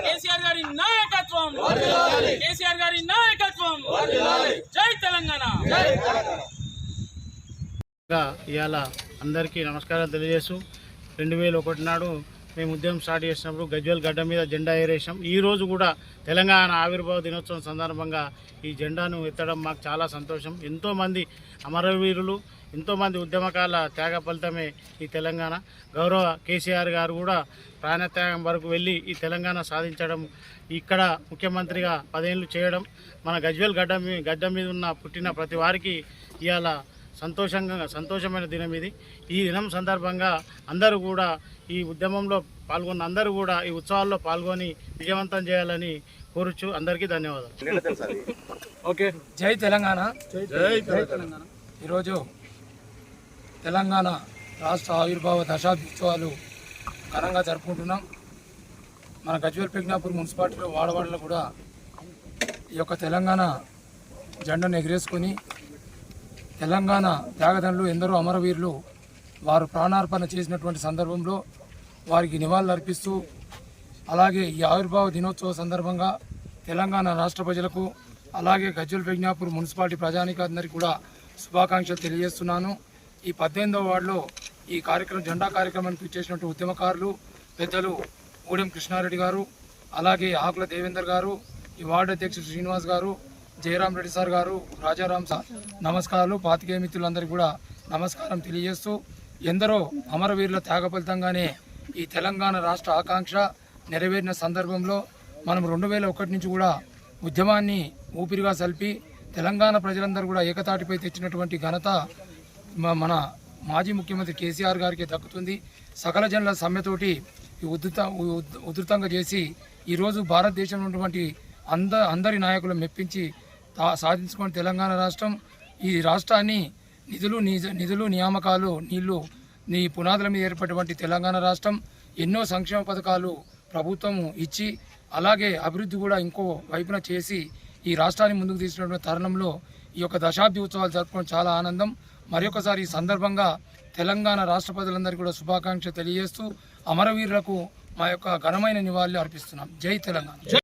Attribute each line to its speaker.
Speaker 1: కేసీఆర్ గారి నాయకత్వం జై తెలంగాణ.
Speaker 2: ఇవాళ అందరికీ నమస్కారాలు తెలియజేస్తూ 2001 నాడు మేము ఉద్యమం స్టార్ట్ చేసినప్పుడు గజ్వేల్ గడ్డ మీద జెండా ఎగరేసాం. ఈరోజు కూడా తెలంగాణ ఆవిర్భావ దినోత్సవం సందర్భంగా ఈ జెండాను ఎత్తడం మాకు చాలా సంతోషం. ఎంతోమంది అమరవీరులు, ఎంతోమంది ఉద్యమకాల త్యాగ ఫలితమే ఈ తెలంగాణ. గౌరవ కేసీఆర్ గారు కూడా ప్రాణత్యాగం వరకు వెళ్ళి ఈ తెలంగాణ సాధించడం, ఇక్కడ ముఖ్యమంత్రిగా 10 ఏళ్ళు చేయడం, మన గజ్వేల్ గడ్డ మీద ఉన్న పుట్టిన ప్రతి వారికి ఇవాళ సంతోషమైన దినం ఇది. ఈ దినం సందర్భంగా అందరూ కూడా ఈ ఉద్యమంలో పాల్గొన్న అందరూ కూడా ఈ ఉత్సవాల్లో పాల్గొని విజయవంతం చేయాలని కోరుచు. అందరికీ ధన్యవాదాలు.
Speaker 3: ఓకే, జై తెలంగాణ. ఈరోజు తెలంగాణ రాష్ట్ర ఆవిర్భావ దశాబ్ది ఉత్సవాలు ఘనంగా జరుపుకుంటున్నాం. మన గజ్వేల్ పెగ్నాపూర్ మున్సిపాలిటీలో వాడవాడలో కూడా ఈ యొక్క తెలంగాణ జెండాను ఎగిరేసుకొని తెలంగాణ త్యాగదనులు ఎందరో అమరవీరులు వారు ప్రాణార్పణ చేసినటువంటి సందర్భంలో వారికి నివాళులు అర్పిస్తూ, అలాగే ఈ ఆవిర్భావ దినోత్సవ సందర్భంగా తెలంగాణ రాష్ట్ర ప్రజలకు అలాగే గజ్వేల్ పెగ్నాపూర్ మున్సిపాలిటీ ప్రజానీకాందరికీ కూడా శుభాకాంక్షలు తెలియజేస్తున్నాను. ఈ 18వ వార్డులో ఈ జెండా కార్యక్రమానికి ఇచ్చేసినటువంటి ఉద్యమకారులు పెద్దలు ఊడెం కృష్ణారెడ్డి గారు, అలాగే ఆకుల దేవేందర్ గారు, ఈ వార్డు అధ్యక్షుడు శ్రీనివాస్ గారు, జయరాం రెడ్డి సార్ గారు, రాజారాం సార్, నమస్కారాలు. పాతికేయ మిత్రులందరికీ కూడా నమస్కారం తెలియజేస్తూ, ఎందరో అమరవీరుల త్యాగ ఫలితంగానే ఈ తెలంగాణ రాష్ట్ర ఆకాంక్ష నెరవేరిన సందర్భంలో మనం 2001 నుంచి కూడా ఉద్యమాన్ని ఊపిరిగా సల్పి తెలంగాణ ప్రజలందరూ కూడా ఏకతాటిపై తెచ్చినటువంటి ఘనత మన మాజీ ముఖ్యమంత్రి కేసీఆర్ గారికి దక్కుతుంది. సకల జనుల సమ్మెతోటి ఉధృతంగా చేసి ఈరోజు భారతదేశంలో ఉన్నటువంటి అందరి నాయకులు మెప్పించి సాధించుకున్న తెలంగాణ రాష్ట్రం, ఈ రాష్ట్రాన్ని నిధులు నియామకాలు నీ పునాదుల మీద ఏర్పడినటువంటి తెలంగాణ రాష్ట్రం ఎన్నో సంక్షేమ పథకాలు ప్రభుత్వం ఇచ్చి, అలాగే అభివృద్ధి కూడా ఇంకో వైపున చేసి ఈ రాష్ట్రాన్ని ముందుకు తీసుకున్నటువంటి తరుణంలో ఈ యొక్క దశాబ్ది ఉత్సవాలు జరుపుకోవడం చాలా ఆనందం. మరొకసారి ఈ సందర్భంగా తెలంగాణ రాష్ట్ర ప్రజలందరికీ కూడా శుభాకాంక్షలు తెలియజేస్తూ అమరవీరులకు మా యొక్క ఘనమైన నివాళులు అర్పిస్తున్నాం. జై తెలంగాణ.